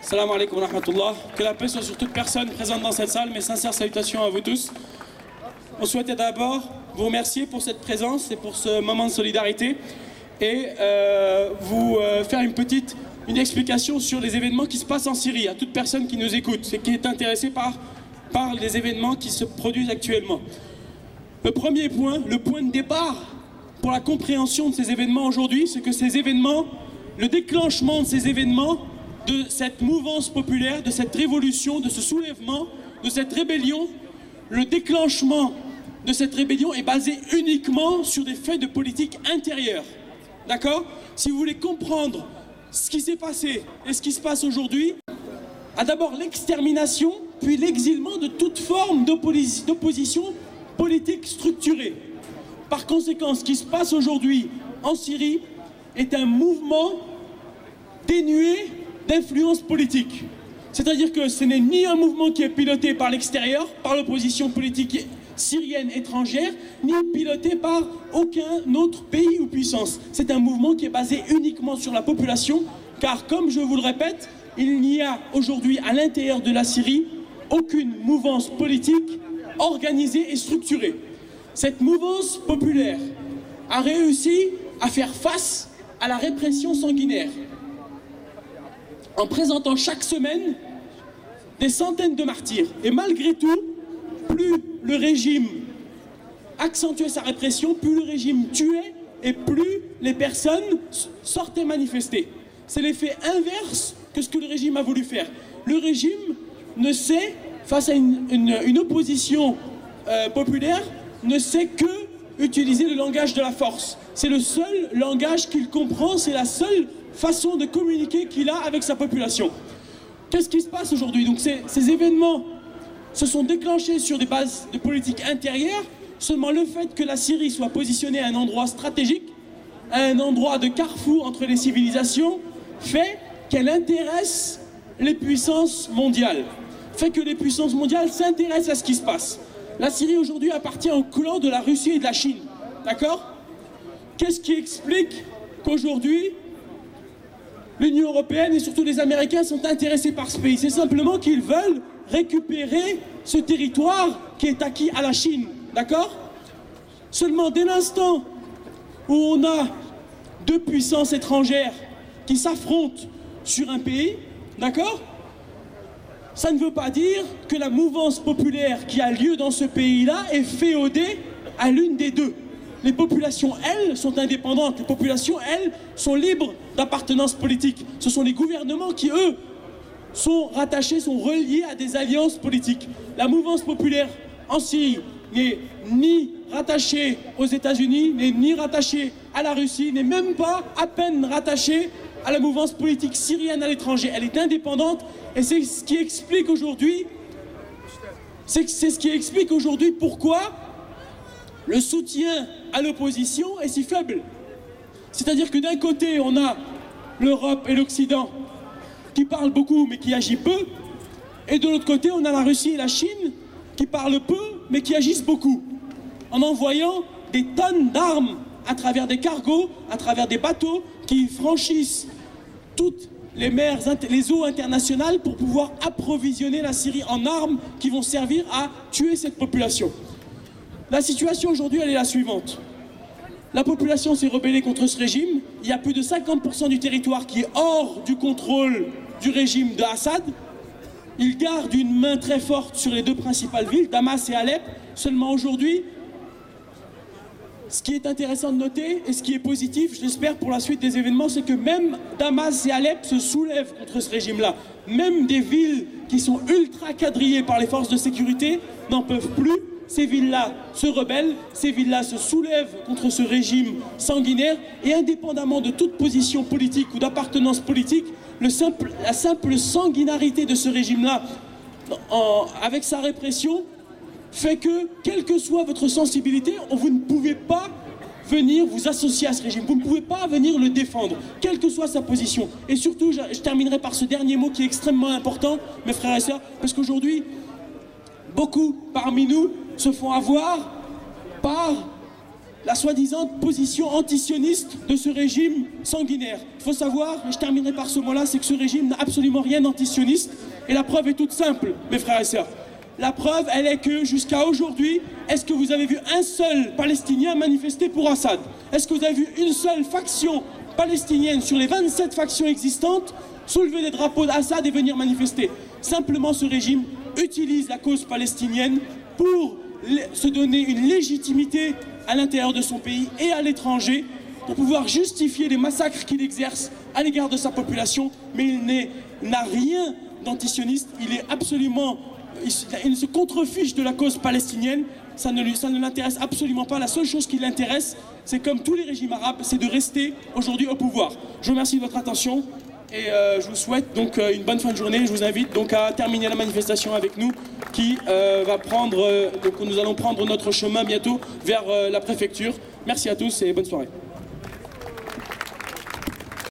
Salam alaikum wa rahmatullah. Que la paix soit sur toute personne présente dans cette salle. Mes sincères salutations à vous tous. On souhaitait d'abord vous remercier pour cette présence et pour ce moment de solidarité et vous faire une explication sur les événements qui se passent en Syrie à toute personne qui nous écoute et qui est intéressée par les événements qui se produisent actuellement. Le premier point, le point de départ pour la compréhension de ces événements aujourd'hui, c'est que ces événements, le déclenchement de ces événements, de cette mouvance populaire, de cette révolution, de ce soulèvement, de cette rébellion, le déclenchement de cette rébellion est basé uniquement sur des faits de politique intérieure. D'accord? Si vous voulez comprendre ce qui s'est passé et ce qui se passe aujourd'hui, à d'abord l'extermination, puis l'exilement de toute forme d'opposition politique structurée. Par conséquent, ce qui se passe aujourd'hui en Syrie est un mouvement dénué d'influence politique. C'est-à-dire que ce n'est ni un mouvement qui est piloté par l'extérieur, par l'opposition politique syrienne étrangère, ni piloté par aucun autre pays ou puissance. C'est un mouvement qui est basé uniquement sur la population, car comme je vous le répète, il n'y a aujourd'hui à l'intérieur de la Syrie aucune mouvance politique organisée et structurée. Cette mouvance populaire a réussi à faire face à la répression sanguinaire en présentant chaque semaine des centaines de martyrs. Et malgré tout, plus le régime accentuait sa répression, plus le régime tuait et plus les personnes sortaient manifester. C'est l'effet inverse que ce que le régime a voulu faire. Le régime ne sait, face à une opposition populaire, ne sait que utiliser le langage de la force. C'est le seul langage qu'il comprend, c'est la seule façon de communiquer qu'il a avec sa population. Qu'est-ce qui se passe aujourd'hui? Donc ces événements se sont déclenchés sur des bases de politique intérieure. Seulement le fait que la Syrie soit positionnée à un endroit stratégique, à un endroit de carrefour entre les civilisations, fait qu'elle intéresse les puissances mondiales. Fait que les puissances mondiales s'intéressent à ce qui se passe. La Syrie aujourd'hui appartient au clan de la Russie et de la Chine. D'accord? Qu'est-ce qui explique qu'aujourd'hui l'Union européenne et surtout les Américains sont intéressés par ce pays? C'est simplement qu'ils veulent récupérer ce territoire qui est acquis à la Chine. D'accord? Seulement dès l'instant où on a deux puissances étrangères qui s'affrontent sur un pays, d'accord? Ça ne veut pas dire que la mouvance populaire qui a lieu dans ce pays-là est féodée à l'une des deux. Les populations, elles, sont indépendantes. Les populations, elles, sont libres d'appartenance politique. Ce sont les gouvernements qui, eux, sont rattachés, sont reliés à des alliances politiques. La mouvance populaire en Syrie n'est ni rattachée aux États-Unis, n'est ni rattachée à la Russie, n'est même pas à peine rattachée à la mouvance politique syrienne à l'étranger. Elle est indépendante et c'est ce qui explique aujourd'hui, pourquoi le soutien à l'opposition est si faible. C'est-à-dire que d'un côté, on a l'Europe et l'Occident qui parlent beaucoup mais qui agissent peu, et de l'autre côté, on a la Russie et la Chine qui parlent peu mais qui agissent beaucoup, en envoyant des tonnes d'armes à travers des cargos, à travers des bateaux qui franchissent toutes les mers, les eaux internationales pour pouvoir approvisionner la Syrie en armes qui vont servir à tuer cette population. La situation aujourd'hui, elle est la suivante. La population s'est rebellée contre ce régime. Il y a plus de 50% du territoire qui est hors du contrôle du régime de Assad. Il garde une main très forte sur les deux principales villes, Damas et Alep. Seulement aujourd'hui, ce qui est intéressant de noter et ce qui est positif, je l'espère pour la suite des événements, c'est que même Damas et Alep se soulèvent contre ce régime-là. Même des villes qui sont ultra quadrillées par les forces de sécurité n'en peuvent plus. Ces villes-là se rebellent, ces villes-là se soulèvent contre ce régime sanguinaire et indépendamment de toute position politique ou d'appartenance politique, la simple sanguinarité de ce régime-là avec sa répression fait que, quelle que soit votre sensibilité, vous ne pouvez pas venir vous associer à ce régime. Vous ne pouvez pas venir le défendre, quelle que soit sa position. Et surtout, je terminerai par ce dernier mot qui est extrêmement important, mes frères et sœurs, parce qu'aujourd'hui, beaucoup parmi nous se font avoir par la soi-disant position antisioniste de ce régime sanguinaire. Il faut savoir, et je terminerai par ce mot-là, c'est que ce régime n'a absolument rien d'antisioniste, et la preuve est toute simple, mes frères et sœurs. La preuve, elle est que jusqu'à aujourd'hui, est-ce que vous avez vu un seul Palestinien manifester pour Assad? Est-ce que vous avez vu une seule faction palestinienne sur les 27 factions existantes soulever des drapeaux d'Assad et venir manifester? Simplement, ce régime utilise la cause palestinienne pour se donner une légitimité à l'intérieur de son pays et à l'étranger pour pouvoir justifier les massacres qu'il exerce à l'égard de sa population, mais il n'a rien d'antisioniste, il se contrefiche de la cause palestinienne, ça ne l'intéresse absolument pas. La seule chose qui l'intéresse, c'est comme tous les régimes arabes, c'est de rester aujourd'hui au pouvoir. Je vous remercie de votre attention et je vous souhaite donc une bonne fin de journée. Je vous invite donc à terminer la manifestation avec nous qui donc nous allons prendre notre chemin bientôt vers la préfecture. Merci à tous et bonne soirée.